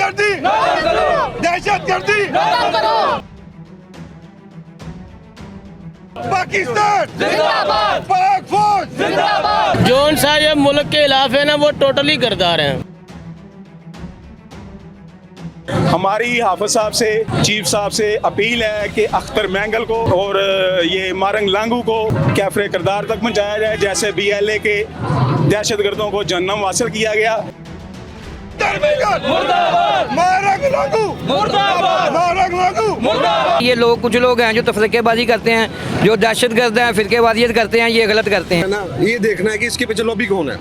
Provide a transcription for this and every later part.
दहशतगर्दी दहशतगर्दी पाकिस्तान जिंदाबाद, पाक फौज जिंदाबाद। जोन सा ये मुल्क के खिलाफ है ना, वो टोटली गद्दार हैं। हमारी हाफिज साहब से, चीफ साहब से अपील है कि अख्तर मैंगल को और ये मारंग लांगू को कैफरे किरदार तक पहुंचाया जाए, जैसे BLA के दहशतगर्दों को जन्नम हासिल किया गया। मारंग लांगू मुर्दाबाद, मारंग लांगू मुर्दाबाद। ये लोग, कुछ लोग हैं जो तफरीकेबाजी करते हैं, जो दहशतगर्द हैं, फिरकेवादियत करते हैं, ये गलत करते हैं ना। ये देखना है कि इसके पीछे लॉबी कौन है,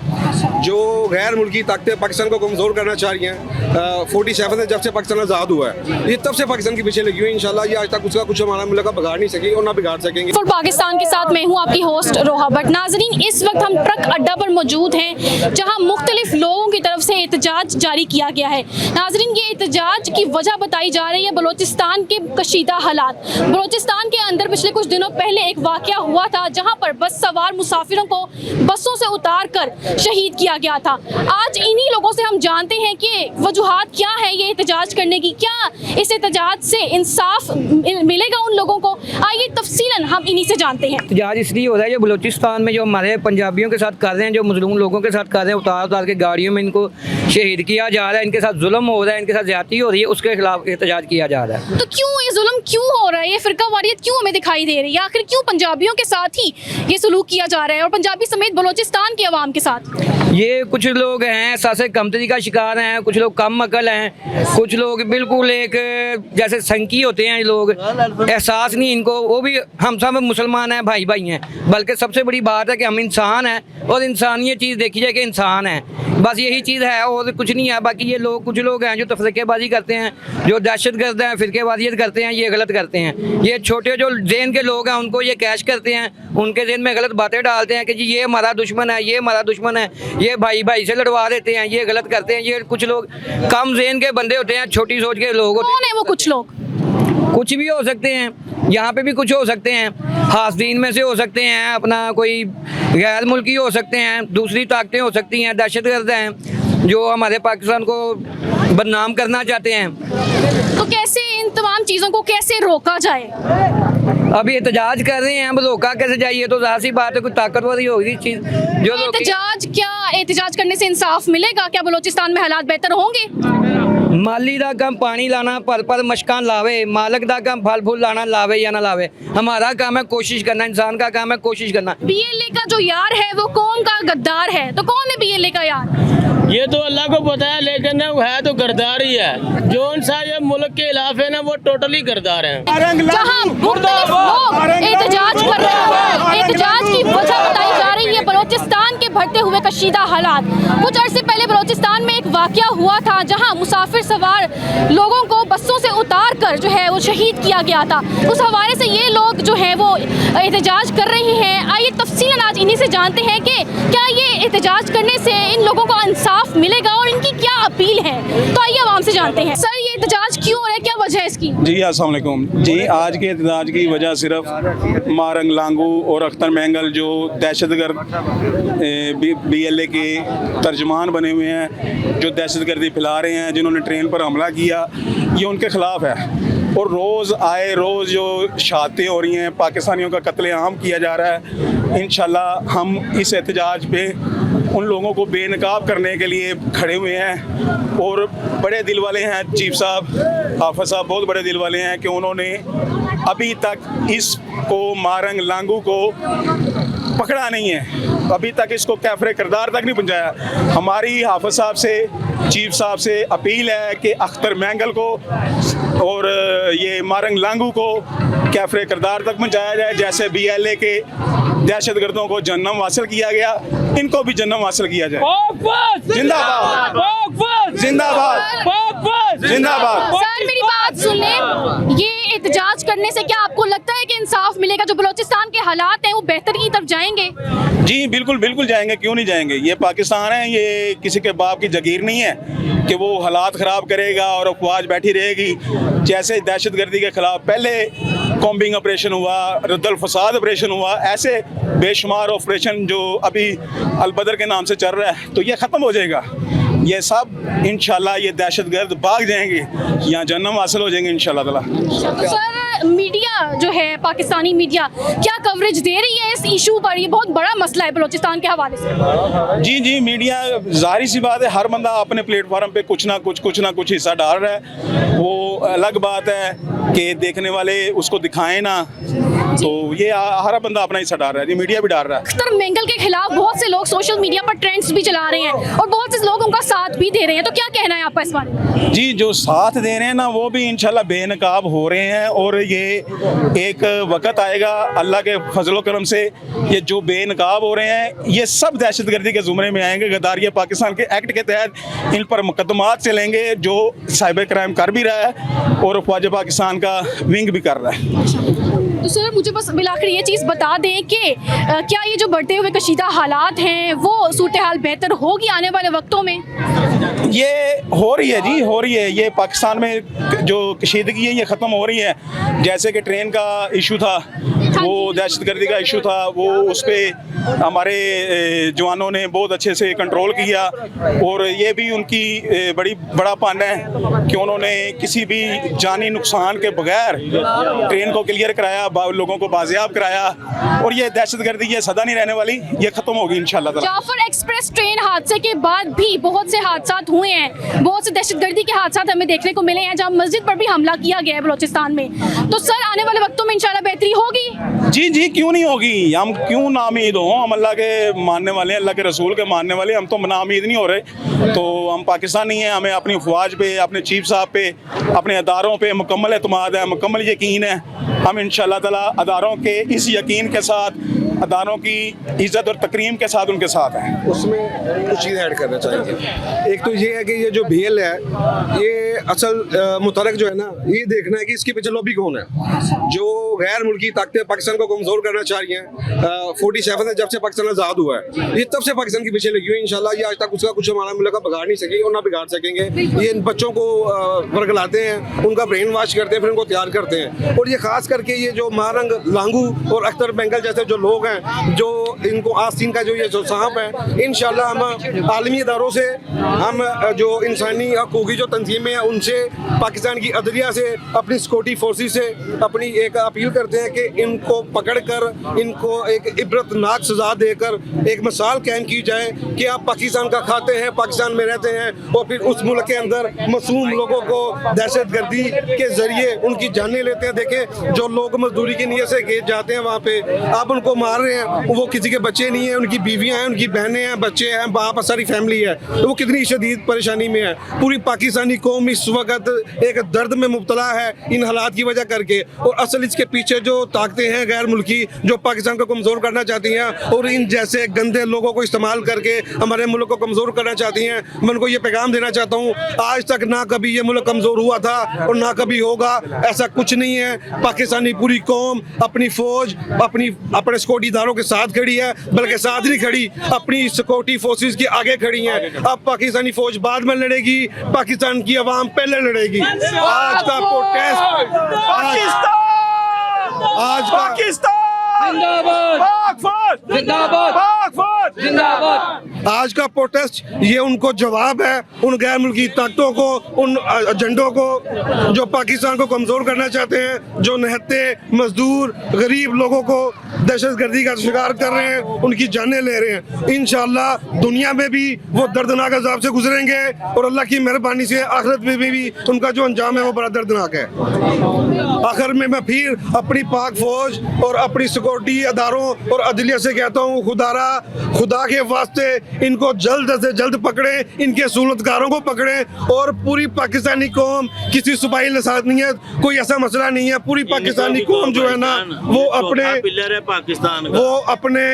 जो गैर मुल्की ताकतें पाकिस्तान को कमज़ोर करना चाह रही हैं। 47 से जब से पाकिस्तान आज़ाद हुआ है, ये तब से पाकिस्तान के पीछे लगी हुई। इंशाल्लाह ये आज तक उसका कुछ हमारा मुल्क का बिगाड़ नहीं सकेंगे और ना बिगाड़ सकेंगे। फुल पाकिस्तान के साथ मैं हूँ आपकी होस्ट रोहा भट्ट। नाजरीन, इस वक्त हम ट्रक अड्डा पर मौजूद हैं, जहाँ मुख्तलिफ लोगों की तरफ से एहतजाज जारी किया गया है। नाजरीन, ये एहतजाज की वजह बताई जा रही है बलोचिस्तान के कशीदा हालात। बलोचिस्तान के अंदर पिछले कुछ दिनों पहले एक वाकया हुआ था, जहाँ पर बस सवार मुसाफिरों को बसों से उतार कर शहीद किया गया था। आज इन्हीं लोगों से हम जानते हैं कि वजूहात क्या है ये एहतजाज करने की, क्या इस एहतजाज से इंसाफ मिलेगा उन लोगों को। आइए तफसीलन हम इन्हीं से जानते हैं। एहतजाज इसलिए हो रहा है, जो बलूचिस्तान में जो हमारे पंजाबियों के साथ कर रहे हैं, जो मुस्लिम लोगों के साथ कर रहे हैं, उतार के गाड़ियों में इनको शहीद किया जा रहा है, इनके साथ जुल्म हो रहा है, इनके साथ ज्यादती हो रही है, उसके खिलाफ एहतजाज किया जा रहा है। तो क्यों ये जुल्म क्यों हो रहा है, ये फिरकावारियत क्यों हमें दिखाई दे रही है? आखिर क्यों पंजाबियों के साथ ही ये सलूक किया जा रहा है और पंजाबी समेत बलोचिस्तान के अवाम के साथ? ये कुछ लोग हैं एहसास कमतरी का शिकार हैं, कुछ लोग कम अकल हैं, कुछ लोग बिल्कुल एक जैसे संकी होते हैं लोग, एहसास नहीं इनको। वो भी हम सब मुसलमान हैं, भाई भाई हैं, बल्कि सबसे बड़ी बात है कि हम इंसान हैं और इंसानियत चीज़ देखी जाए कि इंसान है, बस यही चीज़ है और कुछ नहीं है। बाकी ये लोग, कुछ लोग हैं जो तफरीकेबाजी करते हैं, जो दहशतगर्द हैं, फिरकेवादियत करते हैं, ये गलत करते हैं। ये छोटे जो जेन के लोग हैं उनको ये कैश करते हैं, उनके जेन में गलत बातें डालते हैं कि जी ये हमारा दुश्मन है, ये हमारा दुश्मन है, ये भाई भाई से लड़वा देते हैं, ये गलत करते हैं। ये कुछ लोग कम जेन के बंदे होते हैं, छोटी सोच के लोग होते हैं। कौन है वो कुछ लोग? कुछ भी हो सकते हैं, यहाँ पे भी कुछ हो सकते हैं, हासदीन में से हो सकते हैं, अपना कोई गैर मुल्की हो सकते हैं, दूसरी ताकतें हो सकती हैं, दहशतगर्द हैं जो हमारे पाकिस्तान को बदनाम करना चाहते हैं। तो कैसे इन तमाम चीज़ों को कैसे रोका जाए? अभी एहतजाज कर रहे हैं, अब रोका कैसे जाइए? तो ज़ाहिर सी बात है, कुछ ताकतवर ही होगी चीज़ जो एहतजाज, क्या एहतजाज करने से इंसाफ मिलेगा? क्या बलोचिस्तान में हालात बेहतर होंगे? माली दा कम पानी लाना, पर मशकान लावे, मालक दा कम फल फूल लाना, लावे या ना लावे। हमारा काम है कोशिश करना, इंसान का काम है कोशिश करना। BLA का जो यार है वो कौन का गद्दार है? तो कौन है BLA का यार? ये तो अल्लाह को पता है, लेकिन वो है तो गद्दार ही है। जोन सा ये मुल्क के खिलाफ है ना, वो टोटली गद्दार हैं। जहाँ मुख्तलिफ लोग एहतजाज कर रहे हैं, एहतजाज की वजह बताई जा रही है बलोचिस्तान के बढ़ते हुए कशीदा हालात। कुछ अरसे पहले बलोचिस्तान में एक वाकया हुआ था, जहाँ मुसाफिर सवार लोगों को बसों से उतार कर जो है वो शहीद किया गया था। उस हवाले से ये लोग जो है वो एहतजाज कर रहे हैं। आइए तफसीलन आज इन्हीं से जानते हैं कि क्या ये एहतजाज करने से इन लोगों को इंसाफ मिलेगा और इनकी क्या अपील है। तो आइए आवाम से जानते हैं। सर, ये एहतजाज क्यों हो रहा है, क्या वजह है इसकी? जी अस्सलाम वालेकुम जी, आज के एहतजाज की वजह सिर्फ मारंग लांगू और अख्तर मैंगल जो दहशतगर्द BLA के तर्जमान बने हुए हैं, जो दहशतगर्दी फैला रहे हैं, जिन्होंने ट्रेन पर हमला किया, ये उनके ख़िलाफ़ है। और रोज़ आए रोज़ जो शहादतें हो रही हैं, पाकिस्तानियों का कत्लेआम किया जा रहा है। इंशाल्लाह हम इस एहतजाज पे उन लोगों को बेनकाब करने के लिए खड़े हुए हैं और बड़े दिल वाले हैं चीफ साहब, हाफिज साहब बहुत बड़े दिल वाले हैं कि उन्होंने अभी तक इसको मारंग लांगू को पकड़ा नहीं है, अभी तक इसको कैफरे किरदार तक नहीं पहुंचाया। हमारी हाफिज साहब से, चीफ साहब से अपील है कि अख्तर मैंगल को और ये मारंग लांगू को कैफरे किरदार तक पहुंचाया जाए, जैसे BLA के दहशतगर्दों को जन्नम हासिल किया गया, इनको भी जन्नम हासिल किया जाए। जिंदाबाद जिंदाबाद जिंदाबाद। सर, मेरी बात सुन लें, ये एहतजाज करने से क्या आपको लगता है कि इंसाफ मिलेगा? जो बलोचिस्तान के हालात हैं वो बेहतर की तरफ जाएंगे? जी बिल्कुल बिल्कुल जाएंगे, क्यों नहीं जाएंगे। ये पाकिस्तान है, ये किसी के बाप की जागीर नहीं है कि वो हालात ख़राब करेगा और अफवाज बैठी रहेगी। जैसे दहशतगर्दी के ख़िलाफ़ पहले कॉम्बिंग ऑपरेशन हुआ, रद्दल फसाद ऑपरेशन हुआ, ऐसे बेशुमार ऑपरेशन जो अभी अलबदर के नाम से चल रहा है, तो ये ख़त्म हो जाएगा। ये सब इंशाल्लाह ये दहशतगर्द भाग जाएंगे, यहाँ जन्नत हासिल हो जाएंगे इंशाल्लाह ताला। सर मीडिया जो है, पाकिस्तानी मीडिया क्या कवरेज दे रही है इस इशू पर? ये बहुत बड़ा मसला है बलूचिस्तान के हवाले से। जी मीडिया, जाहिर सी बात है हर बंदा अपने प्लेटफॉर्म पे कुछ ना कुछ हिस्सा डाल रहा है। वो अलग बात है कि देखने वाले उसको दिखाएं ना, तो ये हर बंदा अपना हिस्सा डाल रहा है, ये मीडिया भी डाल रहा है। अख्तर मेंगल के खिलाफ बहुत से लोग सोशल मीडिया पर ट्रेंड्स भी चला रहे हैं और बहुत से लोग उनका साथ भी दे रहे हैं, तो क्या कहना है आपका इस बारे में? जी, जो साथ दे रहे हैं ना वो भी इंशाल्लाह बेनकाब हो रहे हैं, और ये एक वक्त आएगा अल्लाह के फजलो करम से ये जो बेनकाब हो रहे हैं ये सब दहशतगर्दी के ज़ुमरे में आएंगे। गद्दारिया पाकिस्तान के एक्ट के तहत इन पर मुकदमात चलेंगे, जो साइबर क्राइम कर भी रहा है और ख्वाजा पाकिस्तान का विंग भी कर रहा है। तो सर मुझे बस बिलाकर ये चीज़ बता दें कि क्या ये जो बढ़ते हुए कशीदा हालात हैं वो सूरत हाल बेहतर होगी आने वाले वक्तों में? ये हो रही है जी, हो रही है। ये पाकिस्तान में जो कशीदगी है ये ख़त्म हो रही है। जैसे कि ट्रेन का इशू था, वो दहशतगर्दी का इशू था, वो उस पर हमारे जवानों ने बहुत अच्छे से कंट्रोल किया, और ये भी उनकी बड़ा पाना है कि उन्होंने किसी भी जानी नुकसान के बगैर ट्रेन को क्लियर कराया, लोगों को बाजियाब कराया, और ये दहशतगर्दी ये सदा नहीं रहने वाली, ये ख़त्म होगी इंशाल्लाह ताला। जाफर एक्सप्रेस ट्रेन हादसे के बाद भी बहुत से हादसा हुए हैं, बहुत से दहशतगर्दी के हादसा हमें देखने को मिले हैं, जहाँ मस्जिद पर भी हमला किया गया है बलूचिस्तान में। तो सर आने वाले वक्तों में इंशाल्लाह बेहतरी होगी? जी क्यों नहीं होगी, हम क्यों नाउम्मीद हों? हम अल्लाह के मानने वाले हैं, अल्लाह के रसूल के मानने वाले, हम तो नाउम्मीद नहीं हो रहे। तो हम पाकिस्तानी हैं, हमें अपनी फौज पे, अपने चीफ साहब पे, अपने अदारों पे मुकम्मल एतमाद है, मुकम्मल यकीन है। हम इंशाल्लाह ताला अदारों के इस यकीन के साथ, अदारों की इज़्ज़त और तकरीम के साथ उनके साथ हैं। उसमें कुछ चीज़ ऐड करना चाहेंगे। एक तो ये है कि ये जो BL है, ये असल मुतलक जो है ना, ये देखना है कि इसके पीछे लॉबी कौन है। जो गैर मुल्की ताकतें पाकिस्तान को कमज़ोर करना चाह रही हैं, 47 से जब से पाकिस्तान आज़ाद हुआ है, ये तब से पाकिस्तान के पीछे लगी हुई। इंशाल्लाह ये आज तक उसका कुछ हमारा मुल्क का बिगाड़ नहीं सकेगी और ना बिगाड़ सकेंगे। ये इन बच्चों को वर्गलाते हैं, उनका ब्रेन वॉश करते हैं, फिर उनको तैयार करते हैं। और ये खास करके ये जो मारंग लांगू और अख्तर बेंगल जैसे जो लोग हैं, जो इनको आस्तीन का जो ये जो साहब है, इंशाल्लाह हम आलमी इदारों से, हम जो इंसानी हकूक़ की जो तंजीमें हैं उनसे, पाकिस्तान की अदलिया से, अपनी सिक्योरिटी फोर्सेस से अपनी एक अपील करते हैं कि इनको पकड़ कर इनको एक इबरतनाक सज़ा देकर एक मिसाल कायम की जाए कि आप पाकिस्तान का खाते हैं, पाकिस्तान में रहते हैं, और फिर उस मुल्क के अंदर मासूम लोगों को दहशतगर्दी के ज़रिए उनकी जानें लेते हैं। देखें जो लोग मजदूरी की नीयत से गेट जाते हैं वहाँ पे, आप उनको मार रहे हैं, वो किसी के बच्चे नहीं हैं, उनकी बीवियाँ हैं, उनकी बहनें हैं, बच्चे हैं, बाप, सारी फैमिली है, तो वो कितनी शदीद परेशानी में है। पूरी पाकिस्तानी कौम इस वक्त एक दर्द में मुब्तला है इन हालात की वजह करके, और असल इसके पीछे जो ताकतें हैं गैर मुल्की जो पाकिस्तान को कमज़ोर करना चाहती हैं और इन जैसे गंदे लोगों को इस्तेमाल करके हमारे मुल्क को कमज़ोर करना चाहती हैं। मैं उनको ये पैगाम देना चाहता हूँ, आज तक ना कभी ये मुल्क कमज़ोर हुआ था और ना कभी होगा, ऐसा कुछ नहीं है। पाकिस्तानी पूरी कौम अपनी फ़ौज अपने सिक्योरिटी इदारों के साथ खड़ी है, बल्कि साथ नहीं खड़ी, अपनी सिक्योरिटी फोर्सेस के आगे खड़ी हैं। अब पाकिस्तानी फौज बाद में लड़ेगी, पाकिस्तान की आवाम पहले लड़ेगी। आज का प्रोटेस्ट, आज का आज का प्रोटेस्ट ये उनको जवाब है उन गैर मुल्की ताकतों को, उन एजेंडों को जो पाकिस्तान को कमज़ोर करना चाहते हैं, जो निहत्ते मजदूर गरीब लोगों को दहशतगर्दी का शिकार कर रहे हैं, उनकी जानें ले रहे हैं। इंशाल्लाह दुनिया में भी वो दर्दनाक अज़ाब से गुजरेंगे और अल्लाह की मेहरबानी से आखिरत में भी उनका जो अंजाम है वो बड़ा दर्दनाक है। आखिर में मैं फिर अपनी पाक फौज और अपनी सिक्योरिटी अदारों और अदलिया से कहता हूँ, खुदा के वास्ते इनको जल्द से जल्द पकड़े, इनके सूलतकारों को पकड़े, और पूरी पाकिस्तानी कौम किसी सूबाई लसानियत कोई ऐसा मसला नहीं है। पूरी पाकिस्तानी कौम जो है ना वो अपने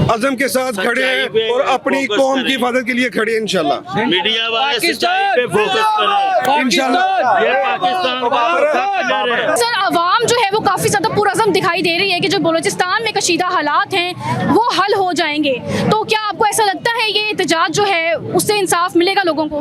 अज़म के साथ खड़े हैं और अपनी कौम की हिफाजत के लिए खड़े हैं। इंशाल्लाह मीडिया वाले सच्चाई पे फोकस करें। इंशाल्लाह ये पाकिस्तान का सर आवाम जो है वो काफ़ी ज़्यादा पुरअज़म दिखाई दे रही है कि जो बलूचिस्तान में कशीदा हालात हैं वो हल हो जाएंगे, तो क्या आप आपको ऐसा लगता है ये एहतजाज जो है उससे इंसाफ मिलेगा लोगों को?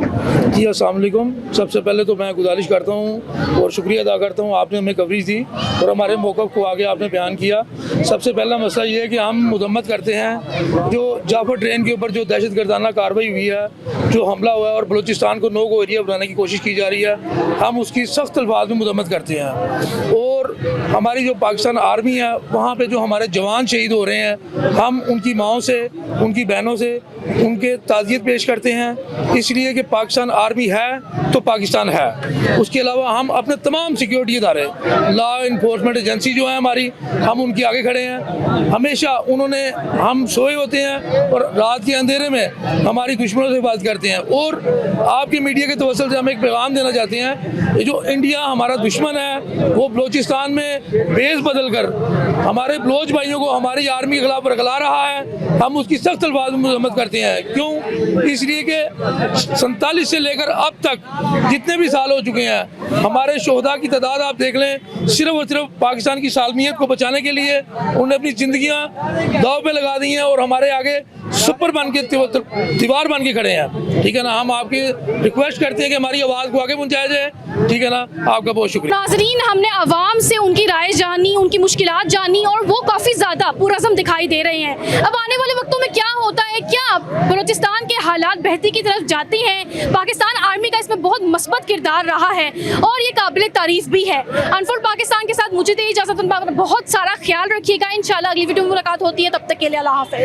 जी अस्सलाम वालेकुम। सबसे पहले तो मैं गुजारिश करता हूँ और शुक्रिया अदा करता हूँ, आपने हमें कवरेज दी और हमारे मौक़िफ़ को आगे आपने बयान किया। सबसे पहला मसला ये है कि हम मजम्मत करते हैं जो जाफर ट्रेन के ऊपर जो दहशतगर्दाना कार्रवाई हुई है, जो हमला हुआ है और बलूचिस्तान को नो गो एरिया बनाने की कोशिश की जा रही है, हम उसकी सख्त अल्फाज में मजम्मत करते हैं। और हमारी जो पाकिस्तान आर्मी है वहाँ पे जो हमारे जवान शहीद हो रहे हैं, हम उनकी माओं से, उनकी बहनों से उनके ताज़ियत पेश करते हैं, इसलिए कि पाकिस्तान आर्मी है तो पाकिस्तान है। उसके अलावा हम अपने तमाम सिक्योरिटी इदारे, लॉ इन्फोर्समेंट एजेंसी जो है हमारी, हम उनके आगे खड़े हैं। हमेशा उन्होंने, हम सोए होते हैं और रात के अंधेरे में हमारी दुश्मनों से बात करते हैं। और आपकी मीडिया के तवज्जुह से हम एक पैगाम देना चाहते हैं, जो इंडिया हमारा दुश्मन है वो बलूचिस्तान में बेस बदल कर हमारे बलोच भाइयों को हमारी आर्मी के खिलाफ बरगला रहा है, हम उसकी सख्त अल्फाज में मजम्मत करते हैं। क्यों? इसलिए कि 47 से लेकर अब तक जितने भी साल हो चुके हैं, हमारे शोहदा की तादाद आप देख लें, सिर्फ और सिर्फ पाकिस्तान की सालमियत को बचाने के लिए उन्होंने अपनी ज़िंदगियां दाव पे लगा दी हैं और हमारे आगे सुपर बन के दीवार बन के खड़े हैं। ठीक है ना, हम आपकी रिक्वेस्ट करते हैं कि हमारी आवाज़ को आगे पहुँचाया जाए। ठीक है ना, आपका बहुत शुक्रिया। नाजरीन, हमने आवाम से उनकी राय जानी, उनकी मुश्किलात जानी और वो काफ़ी ज़्यादा पुरअज़म दिखाई दे रहे हैं। अब आने वाले वक्तों में क्या होता है, क्या बलूचिस्तान के हालात बेहतरी की तरफ जाते हैं? पाकिस्तान आर्मी का इसमें बहुत मस्बत किरदार रहा है और ये काबिल तारीफ भी है। अनफोल्ड पाकिस्तान के साथ मुझे दे इजाज़त, बहुत सारा ख्याल रखिएगा। इंशाल्लाह अगली वीडियो में मुलाकात होती है, तब तक के लिए अल्लाह हाफ़िज़।